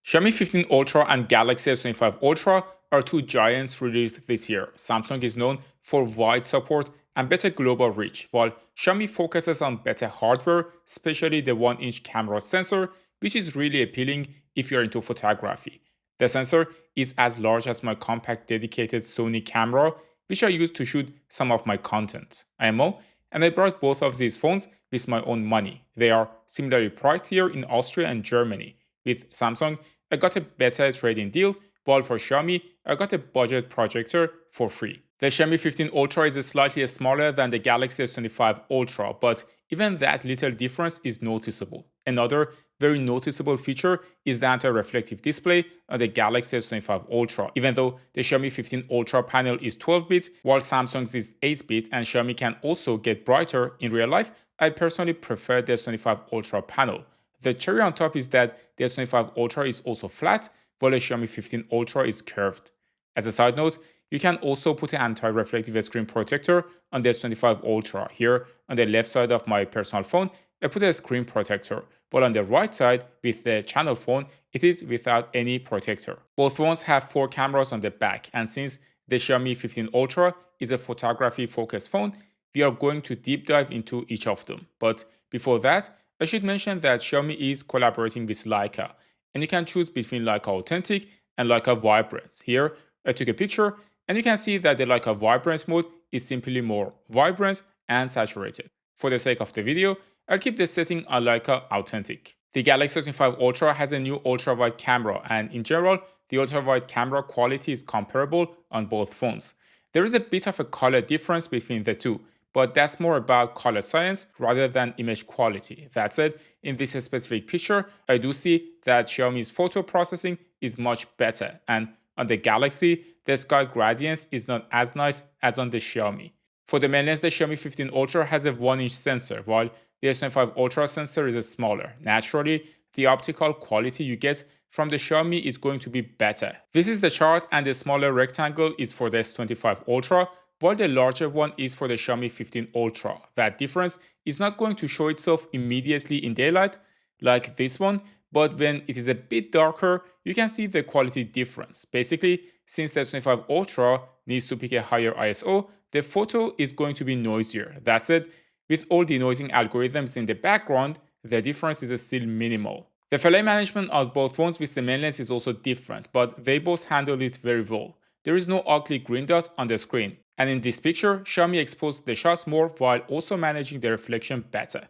Xiaomi 15 Ultra and Galaxy S25 Ultra are two giants released this year. Samsung is known for wide support and better global reach, while Xiaomi focuses on better hardware, especially the 1-inch camera sensor, which is really appealing if you're into photography. The sensor is as large as my compact dedicated Sony camera, which I use to shoot some of my content. IMO, and I brought both of these phones with my own money. They are similarly priced here in Austria and Germany. With Samsung, I got a better trading deal, while for Xiaomi, I got a budget projector for free. The Xiaomi 15 Ultra is slightly smaller than the Galaxy S25 Ultra, but even that little difference is noticeable. Another very noticeable feature is the anti-reflective display on the Galaxy S25 Ultra. Even though the Xiaomi 15 Ultra panel is 12-bit, while Samsung's is 8-bit and Xiaomi can also get brighter in real life, I personally prefer the S25 Ultra panel. The cherry on top is that the S25 Ultra is also flat, while the Xiaomi 15 Ultra is curved. As a side note, you can also put an anti-reflective screen protector on the S25 Ultra. Here, on the left side of my personal phone, I put a screen protector, while on the right side, with the channel phone, it is without any protector. Both phones have 4 cameras on the back, and since the Xiaomi 15 Ultra is a photography-focused phone, we are going to deep dive into each of them. But before that, I should mention that Xiaomi is collaborating with Leica, and you can choose between Leica Authentic and Leica Vibrance. Here, I took a picture, and you can see that the Leica Vibrance mode is simply more vibrant and saturated. For the sake of the video, I'll keep the setting on Leica Authentic. The Galaxy S25 Ultra has a new ultrawide camera, and in general, the ultrawide camera quality is comparable on both phones. There is a bit of a color difference between the two, but that's more about color science rather than image quality. That said, in this specific picture, I do see that Xiaomi's photo processing is much better, and on the Galaxy, the sky gradient is not as nice as on the Xiaomi. For the main lens, the Xiaomi 15 Ultra has a 1-inch sensor, while the S25 Ultra sensor is smaller. Naturally, the optical quality you get from the Xiaomi is going to be better. This is the chart, and the smaller rectangle is for the S25 Ultra, while the larger one is for the Xiaomi 15 Ultra. That difference is not going to show itself immediately in daylight like this one, but when it is a bit darker, you can see the quality difference. Basically, since the S25 Ultra needs to pick a higher ISO, the photo is going to be noisier. That said, with all denoising algorithms in the background, the difference is still minimal. The fillet management of both phones with the main lens is also different, but they both handle it very well. There is no ugly green dot on the screen. And in this picture, Xiaomi exposed the shots more while also managing the reflection better.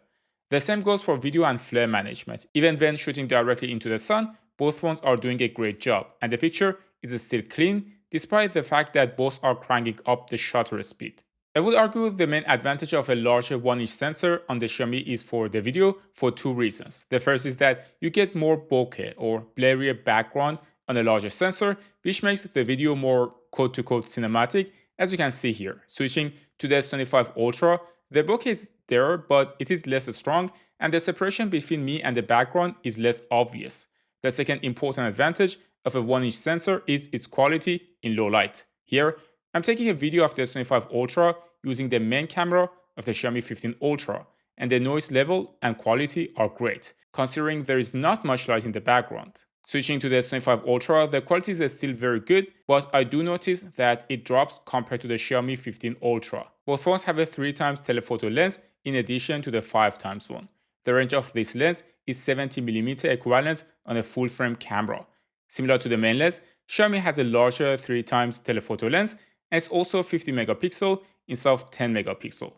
The same goes for video and flare management. Even when shooting directly into the sun, both phones are doing a great job, and the picture is still clean despite the fact that both are cranking up the shutter speed. I would argue the main advantage of a larger 1-inch sensor on the Xiaomi is for the video for 2 reasons. The first is that you get more bokeh or blurrier background on a larger sensor, which makes the video more quote-to-quote cinematic, as you can see here. Switching to the S25 Ultra, the bokeh is there, but it is less strong, and the separation between me and the background is less obvious. The second important advantage of a 1-inch sensor is its quality in low light. Here, I'm taking a video of the S25 Ultra using the main camera of the Xiaomi 15 Ultra, and the noise level and quality are great, considering there is not much light in the background. Switching to the S25 Ultra, the quality is still very good, but I do notice that it drops compared to the Xiaomi 15 Ultra. Both phones have a 3x telephoto lens in addition to the 5x one. The range of this lens is 70mm equivalent on a full-frame camera. Similar to the main lens, Xiaomi has a larger 3x telephoto lens, and it's also 50 megapixel instead of 10 megapixel.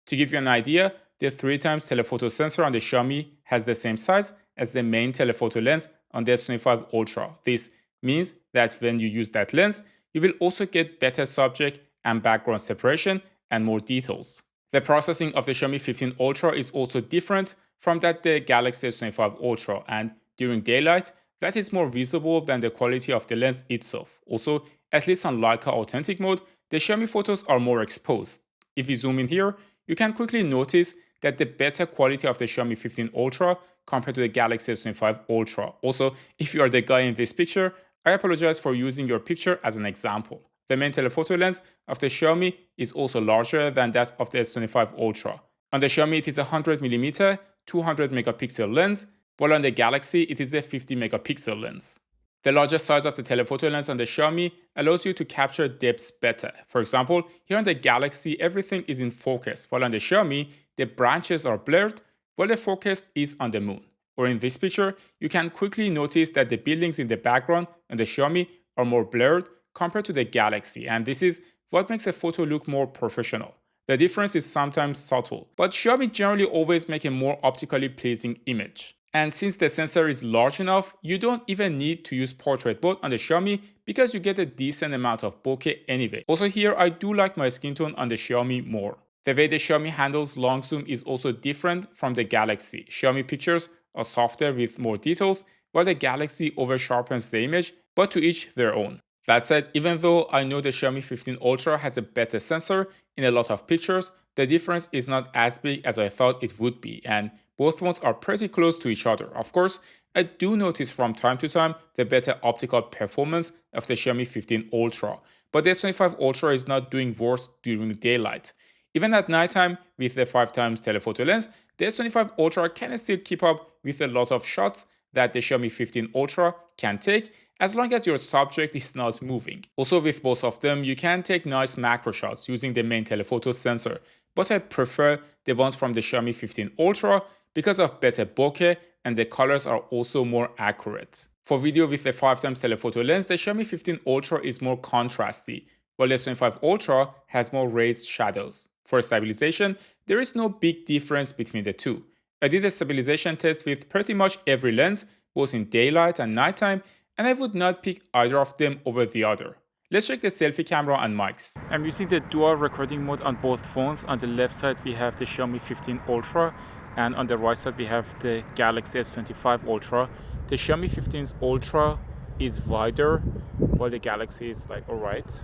To give you an idea, the 3x telephoto sensor on the Xiaomi has the same size as the main telephoto lens on the S25 Ultra. This means that when you use that lens, you will also get better subject and background separation and more details. The processing of the Xiaomi 15 Ultra is also different from that the Galaxy S25 Ultra, and during daylight, that is more visible than the quality of the lens itself. Also, at least on Leica Authentic mode, the Xiaomi photos are more exposed. If you zoom in here, you can quickly notice that the better quality of the Xiaomi 15 Ultra compared to the Galaxy S25 Ultra. Also, if you are the guy in this picture, I apologize for using your picture as an example. The main telephoto lens of the Xiaomi is also larger than that of the S25 Ultra. On the Xiaomi, it is a 100mm 200 megapixel lens, while on the Galaxy, it is a 50 megapixel lens. The larger size of the telephoto lens on the Xiaomi allows you to capture depths better. For example, here on the Galaxy, everything is in focus, while on the Xiaomi, the branches are blurred, while the focus is on the moon. Or in this picture, you can quickly notice that the buildings in the background on the Xiaomi are more blurred compared to the Galaxy, and this is what makes a photo look more professional. The difference is sometimes subtle, but Xiaomi generally always make a more optically pleasing image. And since the sensor is large enough, you don't even need to use portrait mode on the Xiaomi because you get a decent amount of bokeh anyway. Also here, I do like my skin tone on the Xiaomi more. The way the Xiaomi handles long zoom is also different from the Galaxy. Xiaomi pictures are softer with more details, while the Galaxy over sharpens the image, but to each their own. That said, even though I know the Xiaomi 15 Ultra has a better sensor in a lot of pictures, the difference is not as big as I thought it would be, and both phones are pretty close to each other. Of course, I do notice from time to time the better optical performance of the Xiaomi 15 Ultra, but the S25 Ultra is not doing worse during daylight. Even at nighttime, with the 5x telephoto lens, the S25 Ultra can still keep up with a lot of shots that the Xiaomi 15 Ultra can take, as long as your subject is not moving. Also, with both of them, you can take nice macro shots using the main telephoto sensor, but I prefer the ones from the Xiaomi 15 Ultra because of better bokeh and the colors are also more accurate. For video with the 5x telephoto lens, the Xiaomi 15 Ultra is more contrasty, while the S25 Ultra has more raised shadows. For stabilization, there is no big difference between the two. I did a stabilization test with pretty much every lens, both in daylight and nighttime, and I would not pick either of them over the other. Let's check the selfie camera and mics. I'm using the dual recording mode on both phones. On the left side we have the Xiaomi 15 Ultra, and on the right side we have the Galaxy S25 Ultra. The Xiaomi 15 Ultra is wider, while the Galaxy is like alright.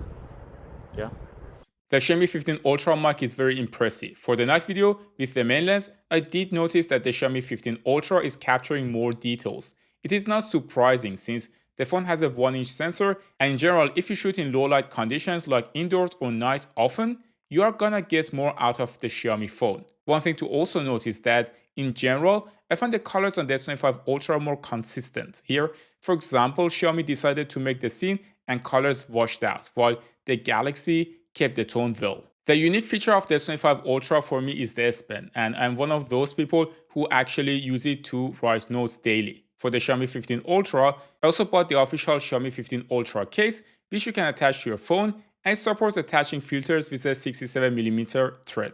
Yeah. The Xiaomi 15 Ultra mic is very impressive. For the night video with the main lens, I did notice that the Xiaomi 15 Ultra is capturing more details. It is not surprising since the phone has a 1-inch sensor, and in general, if you shoot in low light conditions like indoors or night often, you are gonna get more out of the Xiaomi phone. One thing to also note is that in general, I find the colors on the S25 Ultra more consistent. Here, for example, Xiaomi decided to make the scene and colors washed out, while the Galaxy kept the tone well. The unique feature of the S25 Ultra for me is the S Pen, and I'm one of those people who actually use it to write notes daily. For the Xiaomi 15 Ultra, I also bought the official Xiaomi 15 Ultra case, which you can attach to your phone, and it supports attaching filters with a 67mm thread.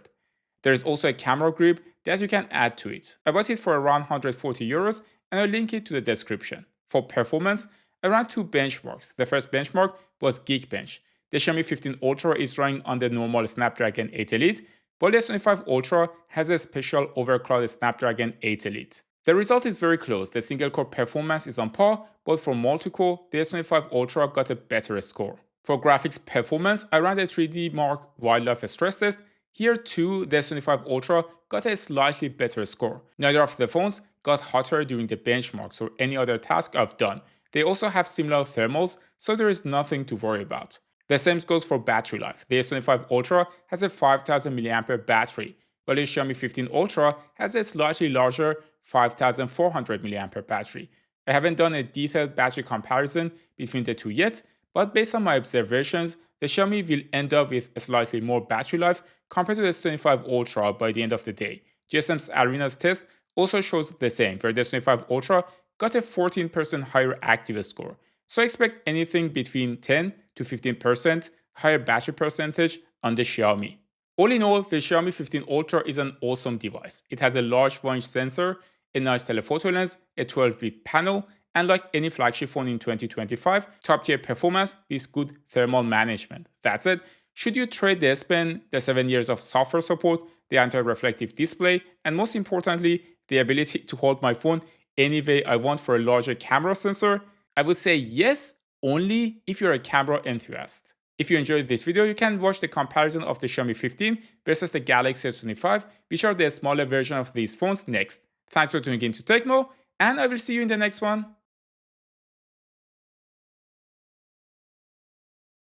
There is also a camera grip that you can add to it. I bought it for around €140, and I'll link it to the description. For performance, I ran two benchmarks. The first benchmark was Geekbench. The Xiaomi 15 Ultra is running on the normal Snapdragon 8 Elite, while the S25 Ultra has a special overclocked Snapdragon 8 Elite. The result is very close. The single-core performance is on par, but for multi-core, the S25 Ultra got a better score. For graphics performance, I ran the 3D Mark Wildlife stress test. Here too, the S25 Ultra got a slightly better score. Neither of the phones got hotter during the benchmarks or any other task I've done. They also have similar thermals, so there is nothing to worry about. The same goes for battery life. The S25 Ultra has a 5000 mAh battery, while the Xiaomi 15 Ultra has a slightly larger 5400 mAh battery. I haven't done a detailed battery comparison between the two yet, but based on my observations, the Xiaomi will end up with a slightly more battery life compared to the S25 Ultra by the end of the day. GSM's Arena's test also shows the same, where the S25 Ultra got a 14% higher active score. So I expect anything between 10 to 15% higher battery percentage on the Xiaomi. All in all, the Xiaomi 15 Ultra is an awesome device. It has a large 1-inch sensor, a nice telephoto lens, a 12-bit panel, and like any flagship phone in 2025, top-tier performance with good thermal management. That said, should you trade the S Pen, the 7 years of software support, the anti-reflective display, and most importantly, the ability to hold my phone any way I want for a larger camera sensor? I would say yes, only if you're a camera enthusiast. If you enjoyed this video, you can watch the comparison of the Xiaomi 15 versus the Galaxy S25, which are the smaller version of these phones next. Thanks for tuning in to Tecmo, and I will see you in the next one.